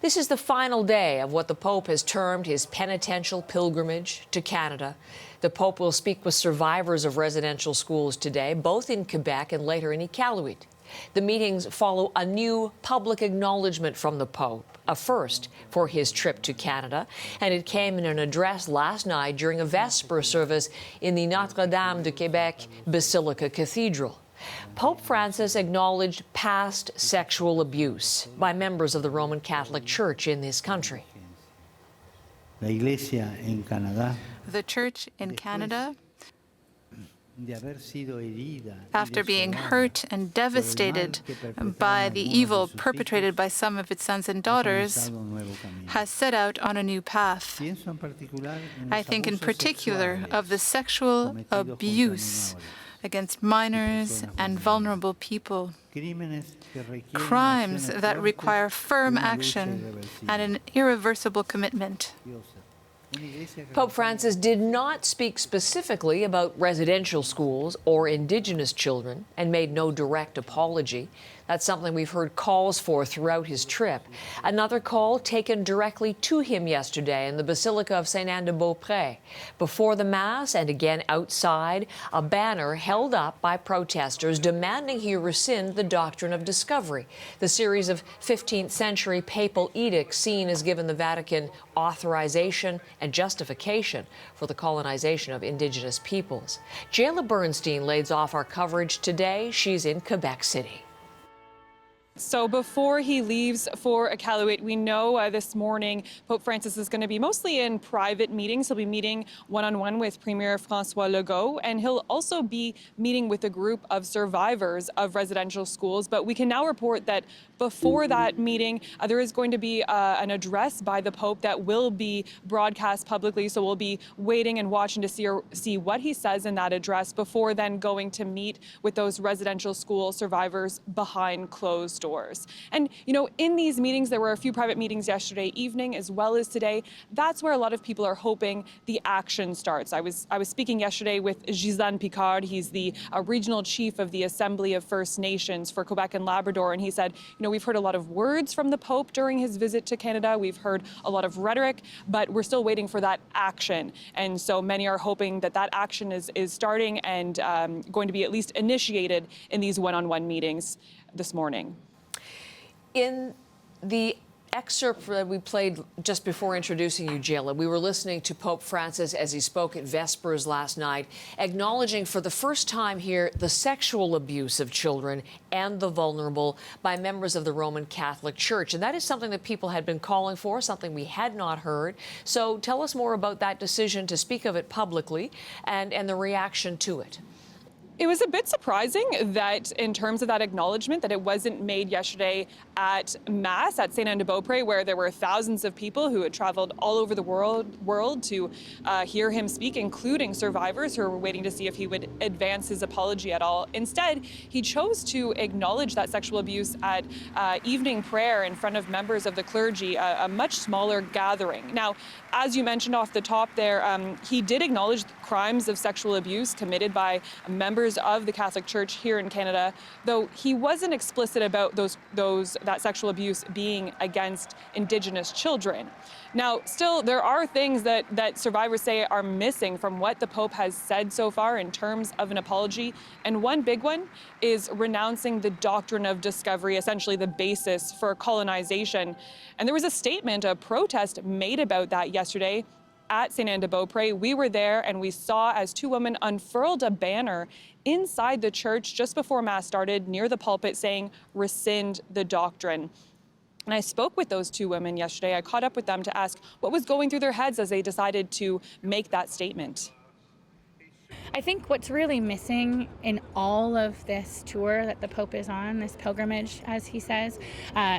This is the final day of what the Pope has termed his penitential pilgrimage to Canada. The Pope will speak with survivors of residential schools today, both in Quebec and later in Iqaluit. The meetings follow a new public acknowledgement from the Pope, a first for his trip to Canada, and it came in an address last night during a Vesper service in the Notre-Dame de Quebec Basilica-Cathedral. Pope Francis acknowledged past sexual abuse by members of the Roman Catholic Church in this country. The Church in Canada, after being hurt and devastated by the evil perpetrated by some of its sons and daughters, has set out on a new path. I think in particular of the sexual abuse against minors and vulnerable people, crimes that require firm action and an irreversible commitment. Pope Francis did not speak specifically about residential schools or Indigenous children and made no direct apology. That's something we've heard calls for throughout his trip. Another call taken directly to him yesterday in the Basilica of Saint-Anne-de-Beaupré. Before the Mass and again outside, a banner held up by protesters demanding he rescind the doctrine of discovery, the series of 15th century papal edicts seen as giving the Vatican authorization and justification for the colonization of Indigenous peoples. Jayla Bernstein leads off our coverage today. She's in Quebec City. So before he leaves for Iqaluit, we know this morning Pope Francis is going to be mostly in private meetings. He'll be meeting one-on-one with Premier François Legault, and he'll also be meeting with a group of survivors of residential schools. But we can now report that before that meeting, there is going to be an address by the Pope that will be broadcast publicly. So we'll be waiting and watching to see what he says in that address before then going to meet with those residential school survivors behind closed doors. And, you know, in these meetings, there were a few private meetings yesterday evening as well as today. That's where a lot of people are hoping the action starts. I was speaking yesterday with Ghislain Picard. He's the regional chief of the Assembly of First Nations for Quebec and Labrador. And he said, you know, we've heard a lot of words from the Pope during his visit to Canada. We've heard a lot of rhetoric, but we're still waiting for that action. And so many are hoping that that action is starting and going to be at least initiated in these one-on-one meetings this morning. In the excerpt that we played just before introducing you, Jayla, we were listening to Pope Francis as he spoke at Vespers last night, acknowledging for the first time here the sexual abuse of children and the vulnerable by members of the Roman Catholic Church. And that is something that people had been calling for, something we had not heard. So tell us more about that decision to speak of it publicly and the reaction to it. It was a bit surprising that in terms of that acknowledgement that it wasn't made yesterday at Mass at Saint-Anne-de-Beaupré, where there were thousands of people who had traveled all over the world to hear him speak, including survivors who were waiting to see if he would advance his apology at all. Instead, he chose to acknowledge that sexual abuse at evening prayer in front of members of the clergy, a much smaller gathering. Now, as you mentioned off the top there, he did acknowledge crimes of sexual abuse committed by members of the Catholic Church here in Canada, though he wasn't explicit about that sexual abuse being against Indigenous children. Now, still, there are things that survivors say are missing from what the Pope has said so far in terms of an apology, and one big one is renouncing the doctrine of discovery, essentially the basis for colonization. And there was a statement, a protest made about that yesterday at Saint-Anne-de-Beaupré. We were there and we saw as two women unfurled a banner inside the church just before Mass started near the pulpit saying, "Rescind the doctrine." And I spoke with those two women yesterday. I caught up with them to ask what was going through their heads as they decided to make that statement. I think what's really missing in all of this tour that the Pope is on, this pilgrimage, as he says,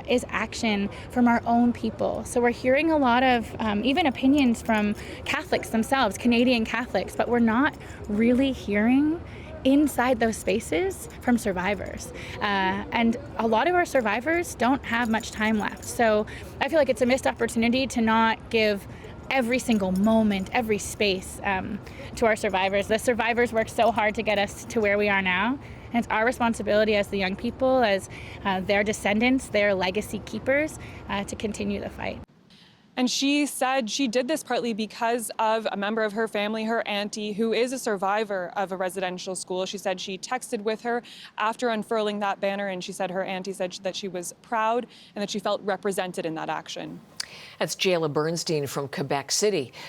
is action from our own people. So we're hearing a lot of even opinions from Catholics themselves, Canadian Catholics, but we're not really hearing inside those spaces from survivors. And a lot of our survivors don't have much time left. So I feel like it's a missed opportunity to not give every single moment, every space to our survivors. The survivors worked so hard to get us to where we are now, And it's our responsibility as the young people, as their descendants, their legacy keepers, to continue the fight. And she said she did this partly because of a member of her family, her auntie, who is a survivor of a residential school. She said she texted with her after unfurling that banner, and she said her auntie said that she was proud and that she felt represented in that action. That's Jayla Bernstein from Quebec City.